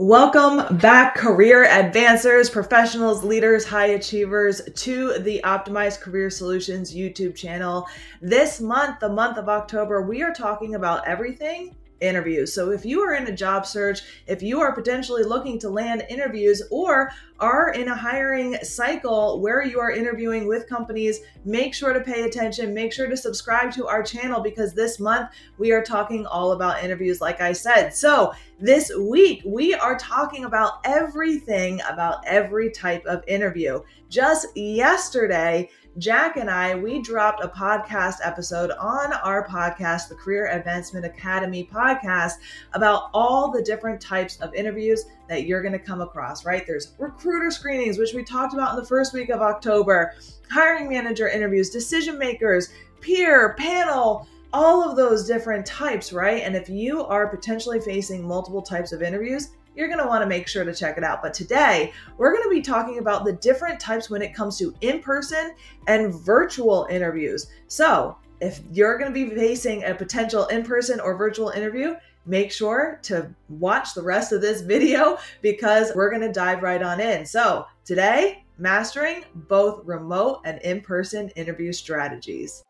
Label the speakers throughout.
Speaker 1: Welcome back, career advancers, professionals, leaders, high achievers, to the Optimized Career Solutions YouTube channel. This month, the month of October, we are talking about everything interviews. So if you are in a job search, if you are potentially looking to land interviews or are in a hiring cycle where you are interviewing with companies, make sure to pay attention. Make sure to subscribe to our channel because this month we are talking all about interviews, like I said. So this week we are talking about everything about every type of interview. Just yesterday, Jack and we dropped a podcast episode on our podcast, the Career Advancement Academy podcast, about all the different types of interviews that you're going to come across, right? There's recruiter screenings, which we talked about in the first week of October, hiring manager interviews, decision makers, peer, panel, all of those different types, right? And if you are potentially facing multiple types of interviews, you're going to want to make sure to check it out. But today, we're going to be talking about the different types when it comes to in-person and virtual interviews. So if you're going to be facing a potential in-person or virtual interview, make sure to watch the rest of this video because we're going to dive right on in. So today, mastering both remote and in-person interview strategies.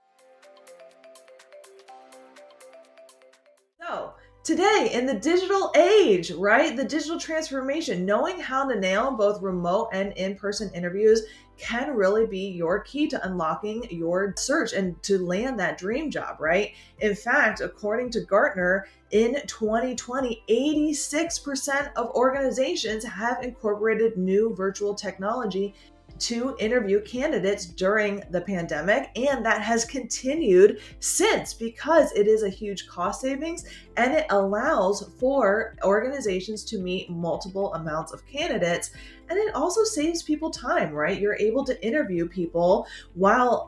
Speaker 1: So today, in the digital age, right? The digital transformation, knowing how to nail both remote and in-person interviews can really be your key to unlocking your search and to land that dream job, right? In fact, according to Gartner, in 2020, 86% of organizations have incorporated new virtual technology to interview candidates during the pandemic, and that has continued since because it is a huge cost savings and it allows for organizations to meet multiple amounts of candidates, and it also saves people time, right? You're able to interview people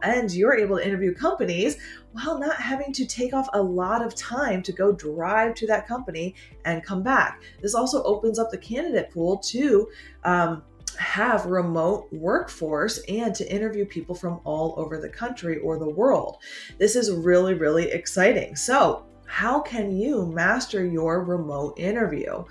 Speaker 1: and you're able to interview companies while not having to take off a lot of time to go drive to that company and come back. This also opens up the candidate pool to have remote workforce and to interview people from all over the country or the world. This is really, really exciting. So how can you master your remote interview?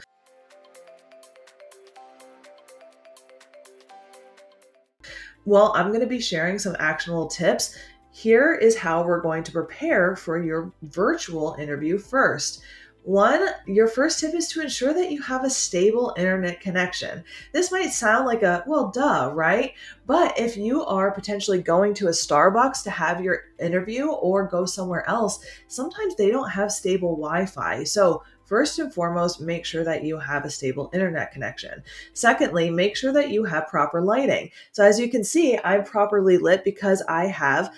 Speaker 1: Well, I'm going to be sharing some actionable tips. Here is how we're going to prepare for your virtual interview first. One, your first tip is to ensure that you have a stable internet connection. This might sound like well, duh, right? But if you are potentially going to a Starbucks to have your interview or go somewhere else, sometimes they don't have stable Wi-Fi. So first and foremost, make sure that you have a stable internet connection. Secondly, make sure that you have proper lighting. So as you can see, I'm properly lit because I have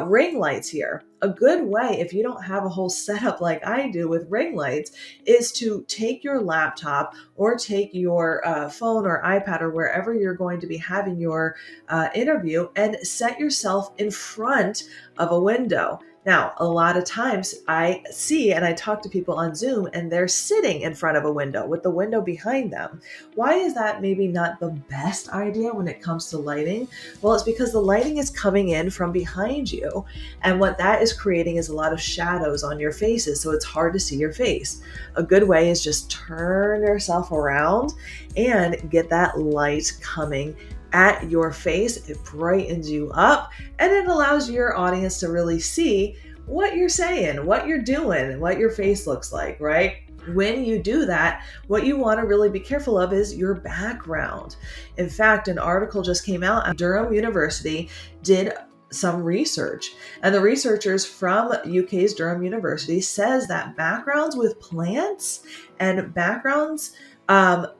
Speaker 1: ring lights here. A good way, if you don't have a whole setup like I do with ring lights, is to take your laptop or take your phone or iPad or wherever you're going to be having your interview and set yourself in front of a window. Now, a lot of times I see and I talk to people on Zoom and they're sitting in front of a window with the window behind them. Why is that maybe not the best idea when it comes to lighting? Well, it's because the lighting is coming in from behind you, and what that is creating is a lot of shadows on your faces, so it's hard to see your face. A good way is just turn yourself around and get that light coming at your face. It brightens you up and it allows your audience to really see what you're saying, what you're doing, what your face looks like, right? When you do that, what you want to really be careful of is your background. In fact, an article just came out. Durham University did some research, and the researchers from UK's Durham University says that backgrounds with plants and backgrounds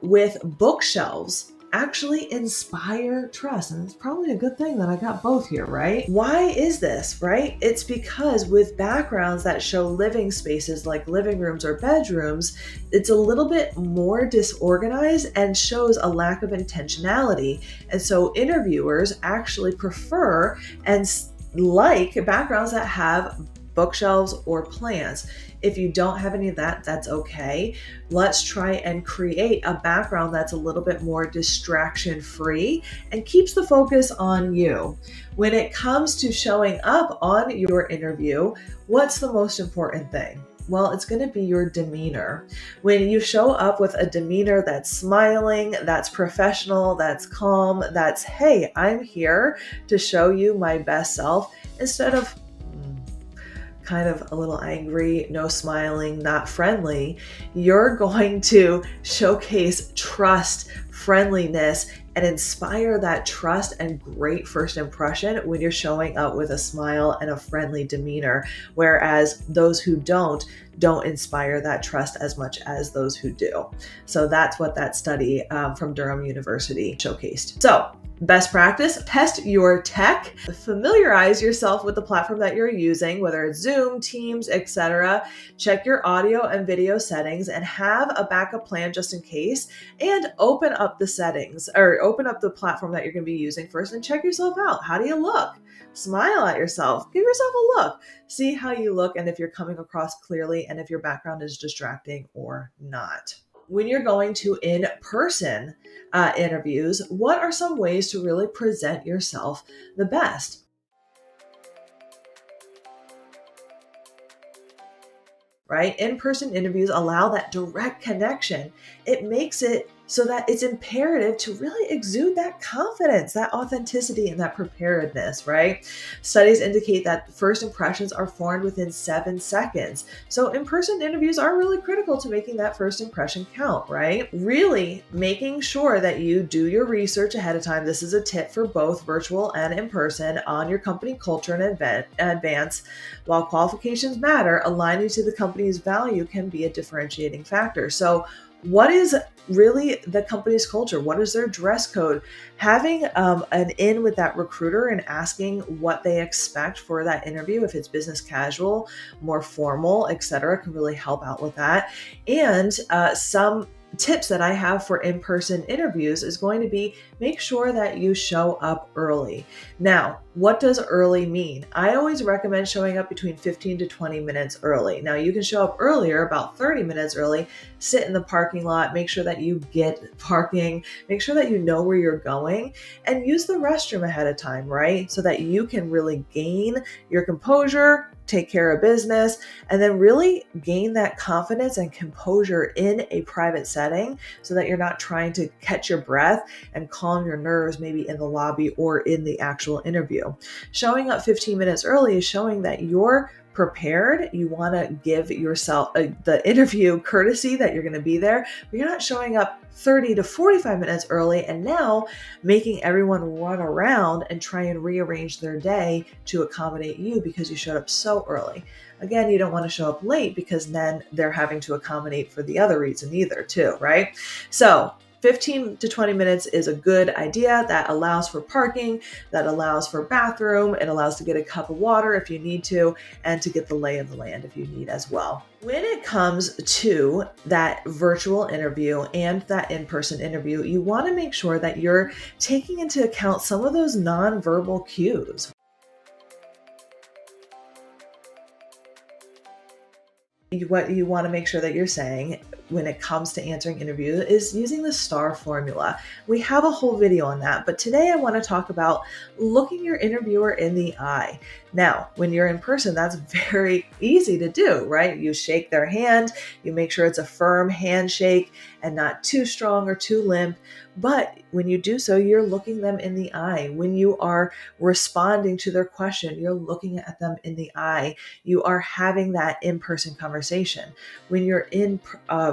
Speaker 1: with bookshelves actually inspire trust. And it's probably a good thing that I got both here, right? Why is this, right? It's because with backgrounds that show living spaces like living rooms or bedrooms, it's a little bit more disorganized and shows a lack of intentionality. And so interviewers actually prefer and like backgrounds that have bookshelves or plants. If you don't have any of that, that's okay. Let's try and create a background that's a little bit more distraction free and keeps the focus on you. When it comes to showing up on your interview, what's the most important thing? Well, it's going to be your demeanor. When you show up with a demeanor that's smiling, that's professional, that's calm, that's, hey, I'm here to show you my best self, instead of kind of a little angry, no smiling, not friendly, you're going to showcase trust, friendliness, and inspire that trust and great first impression when you're showing up with a smile and a friendly demeanor. Whereas those who don't inspire that trust as much as those who do. So that's what that study from Durham University showcased. So best practice, test your tech, familiarize yourself with the platform that you're using, whether it's Zoom, Teams, etc. Check your audio and video settings and have a backup plan just in case, and open up the settings or open up the platform that you're going to be using first and check yourself out. How do you look? Smile at yourself, give yourself a look, see how you look and if you're coming across clearly and if your background is distracting or not. When you're going to in-person interviews, what are some ways to really present yourself the best? Right? In-person interviews allow that direct connection. It makes it so that it's imperative to really exude that confidence, that authenticity, and that preparedness, right? Studies indicate that first impressions are formed within 7 seconds. So in-person interviews are really critical to making that first impression count, right? Really making sure that you do your research ahead of time. This is a tip for both virtual and in-person on your company culture and advance. While qualifications matter, aligning to the company's value can be a differentiating factor. So what is really the company's culture? What is their dress code? Having an in with that recruiter and asking what they expect for that interview, if it's business casual, more formal, etc., can really help out with that. And some tips that I have for in-person interviews is going to be make sure that you show up early. Now, what does early mean? I always recommend showing up between 15 to 20 minutes early. Now, you can show up earlier, about 30 minutes early, sit in the parking lot, make sure that you get parking, make sure that you know where you're going, and use the restroom ahead of time, right? So that you can really gain your composure, take care of business, and then really gain that confidence and composure in a private setting so that you're not trying to catch your breath and calm your nerves maybe in the lobby or in the actual interview. Showing up 15 minutes early is showing that you're prepared. You want to give yourself the interview courtesy that you're going to be there, but you're not showing up 30 to 45 minutes early and now making everyone run around and try and rearrange their day to accommodate you because you showed up so early. Again, you don't want to show up late because then they're having to accommodate for the other reason either too, right? So 15 to 20 minutes is a good idea. That allows for parking, that allows for bathroom, it allows to get a cup of water if you need to, and to get the lay of the land if you need as well. When it comes to that virtual interview and that in-person interview, you want to make sure that you're taking into account some of those nonverbal cues. What you want to make sure that you're saying when it comes to answering interviews is using the STAR formula. We have a whole video on that, but today I want to talk about looking your interviewer in the eye. Now, when you're in person, that's very easy to do, right? You shake their hand, you make sure it's a firm handshake and not too strong or too limp. But when you do so, you're looking them in the eye. When you are responding to their question, you're looking at them in the eye. You are having that in-person conversation. When you're in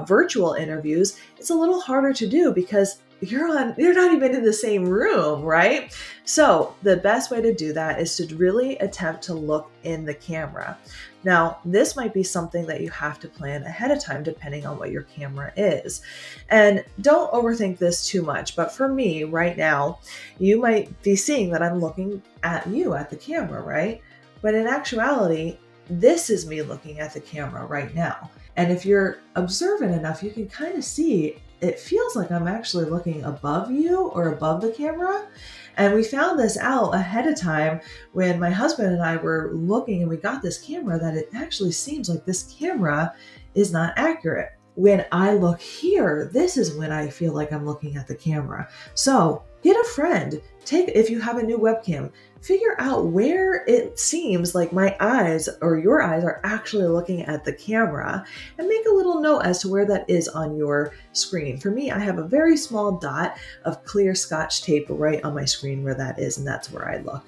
Speaker 1: virtual interviews, it's a little harder to do because you're not even in the same room, right? So the best way to do that is to really attempt to look in the camera. Now, this might be something that you have to plan ahead of time depending on what your camera is. And don't overthink this too much, but for me right now, you might be seeing that I'm looking at you at the camera, right? But in actuality, this is me looking at the camera right now. And if you're observant enough, you can kind of see it feels like I'm actually looking above you or above the camera. And we found this out ahead of time when my husband and I were looking and we got this camera that it actually seems like this camera is not accurate. When I look here, this is when I feel like I'm looking at the camera. So get a friend. If you have a new webcam, figure out where it seems like my eyes or your eyes are actually looking at the camera, and make a little note as to where that is on your screen. For me, I have a very small dot of clear Scotch tape right on my screen where that is, and that's where I look.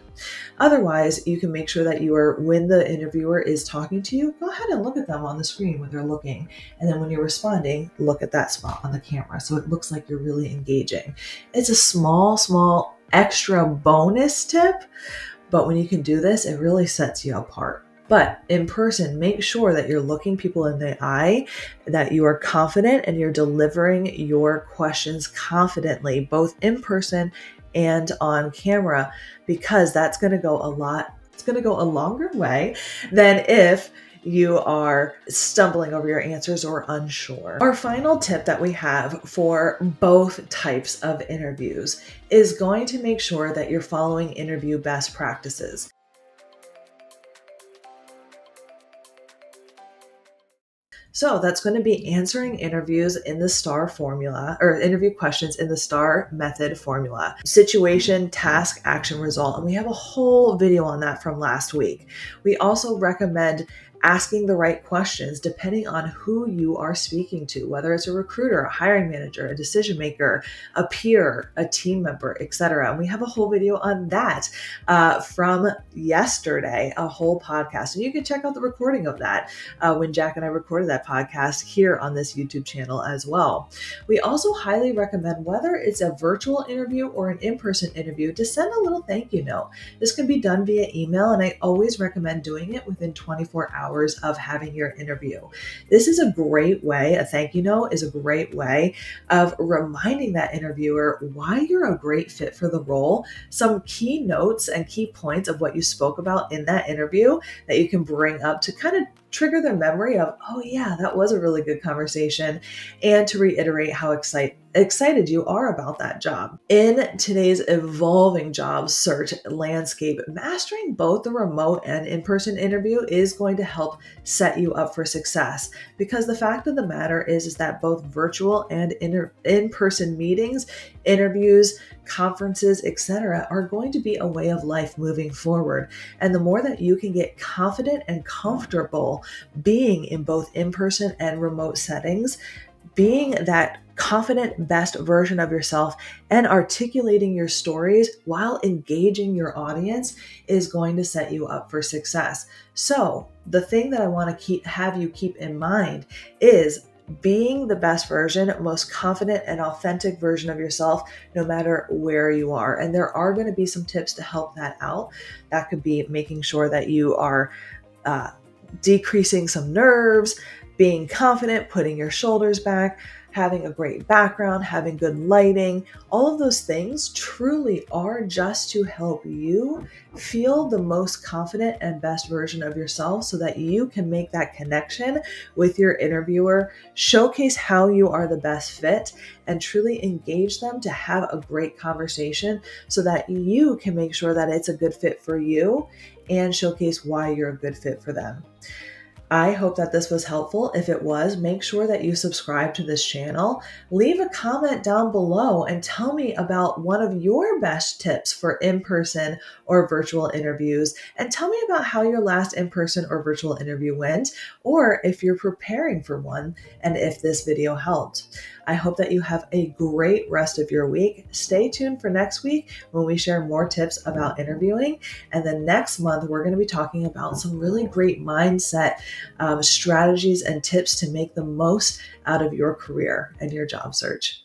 Speaker 1: Otherwise, you can make sure that when the interviewer is talking to you, go ahead and look at them on the screen when they're looking. And then when you're responding, look at that spot on the camera so it looks like you're really engaging. It's a small extra bonus tip, but when you can do this, it really sets you apart. But in person, make sure that you're looking people in the eye, that you are confident and you're delivering your questions confidently, both in person and on camera, because that's going to go a longer way than if you are stumbling over your answers or unsure. Our final tip that we have for both types of interviews is going to make sure that you're following interview best practices. So that's going to be answering interviews in the STAR formula, or interview questions in the STAR method formula: situation, task, action, result. And we have a whole video on that from last week. We also recommend asking the right questions depending on who you are speaking to, whether it's a recruiter, a hiring manager, a decision maker, a peer, a team member, etc. And we have a whole video on that from yesterday, a whole podcast. And you can check out the recording of that when Jack and I recorded that podcast here on this YouTube channel as well. We also highly recommend, whether it's a virtual interview or an in-person interview, to send a little thank you note. This can be done via email, and I always recommend doing it within 24 hours of having your interview. This is a great way, a thank you note is a great way of reminding that interviewer why you're a great fit for the role, some key notes and key points of what you spoke about in that interview that you can bring up to kind of trigger their memory of, oh yeah, that was a really good conversation, and to reiterate how excited you are about that job. In today's evolving job search landscape, mastering both the remote and in-person interview is going to help set you up for success, because the fact of the matter is that both virtual and in-person meetings, interviews, conferences, etc., are going to be a way of life moving forward. And the more that you can get confident and comfortable being in both in-person and remote settings, being that confident best version of yourself and articulating your stories while engaging your audience, is going to set you up for success. So the thing that I want to have you keep in mind is being the best version, most confident and authentic version of yourself, no matter where you are. And there are going to be some tips to help that out. That could be making sure that you are decreasing some nerves, being confident, putting your shoulders back, having a great background, having good lighting. All of those things truly are just to help you feel the most confident and best version of yourself, so that you can make that connection with your interviewer, showcase how you are the best fit, and truly engage them to have a great conversation, so that you can make sure that it's a good fit for you and showcase why you're a good fit for them. I hope that this was helpful. If it was, make sure that you subscribe to this channel. Leave a comment down below and tell me about one of your best tips for in-person or virtual interviews. And tell me about how your last in-person or virtual interview went, or if you're preparing for one, and if this video helped. I hope that you have a great rest of your week. Stay tuned for next week when we share more tips about interviewing. And then next month, we're going to be talking about some really great mindset strategies and tips to make the most out of your career and your job search.